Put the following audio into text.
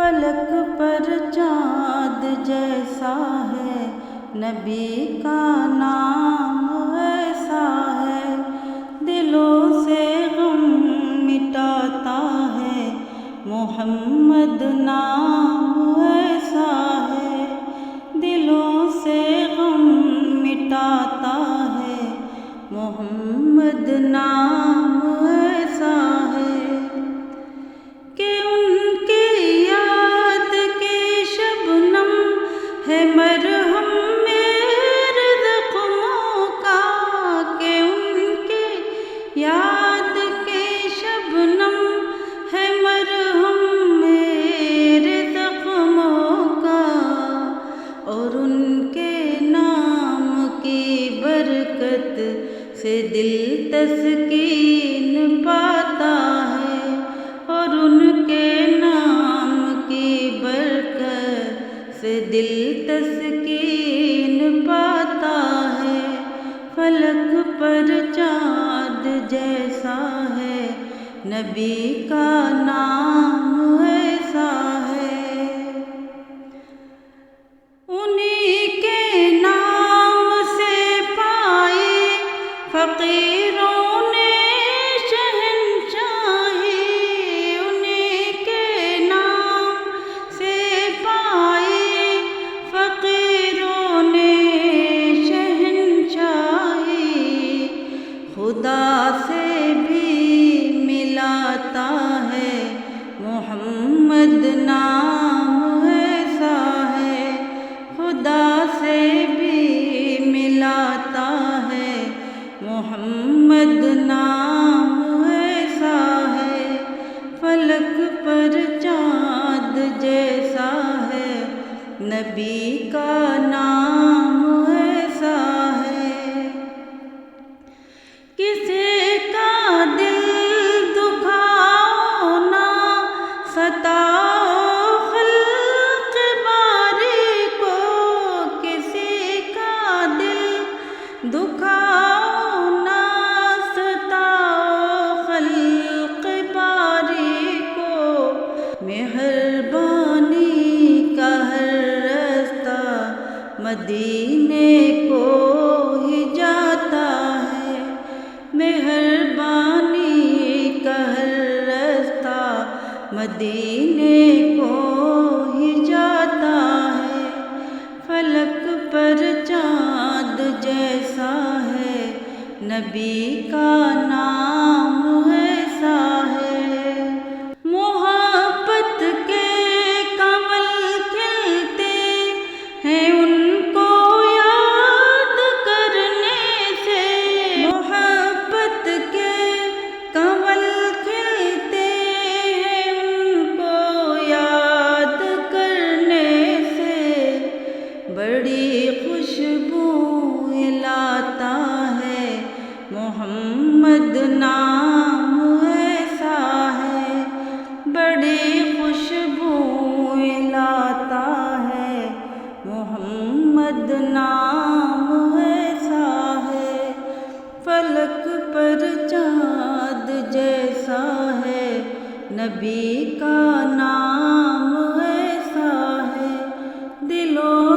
فلک پر چاند جیسا ہے، نبی کا نام ایسا ہے، دلوں سے غم مٹاتا ہے، محمد نام ایسا ہے، دلوں سے غم مٹاتا ہے، محمد نام ایسا ہے کہ ان کی یاد کی شبنم ہے مرہم میرے زخموں کا، کہ ان کی یاد کی شبنم ہے مرہم میرے زخموں کا، اور ان کے نام کی برکت سے دل تسکین پاتا ہے، اور ان کے نام کی برکت سے دل تسکین پاتا ہے، فلک پر چاند جیسا ہے، نبی کا نام ایسا ہے، انہی کے نام سے پائی فقیروں نے شہنشاہی، انہی کے نام سے پائی فقیروں نے شہنشاہی، خدا سے بھی ملاتا ہے، محمد نام ایسا ہے، خدا سے بھی ملاتا ہے، محمد نام ایسا ہے، فلک پر چاند جیسا ہے، نبی کا نام ایسا ہے، کسی کا دل دکھاؤ نہ ستاؤ خلق باری کو، کسی کا دل دکھاؤ نہ ستاؤ خلق باری کو، مہربانی کا ہر رستہ مدینے کو ہی جاتا ہے، مہربانی کا ہر رستہ مدینے کو ہی جاتا ہے، فلک پر چاند جیسا ہے، نبی کا نام ایسا ہے، محبت کے کمل کھلتے ہیں ان کو یاد کرنے سے، محبت کے کمل کھلتے ہیں ان کو یاد کرنے سے، بڑی خوشبو لاتا ہے، محمد نام ایسا ہے، بڑی خوشبو لاتا ہے، محمد نام ایسا ہے، فلک پر چاند جیسا ہے، نبی کا نام ایسا ہے، دلوں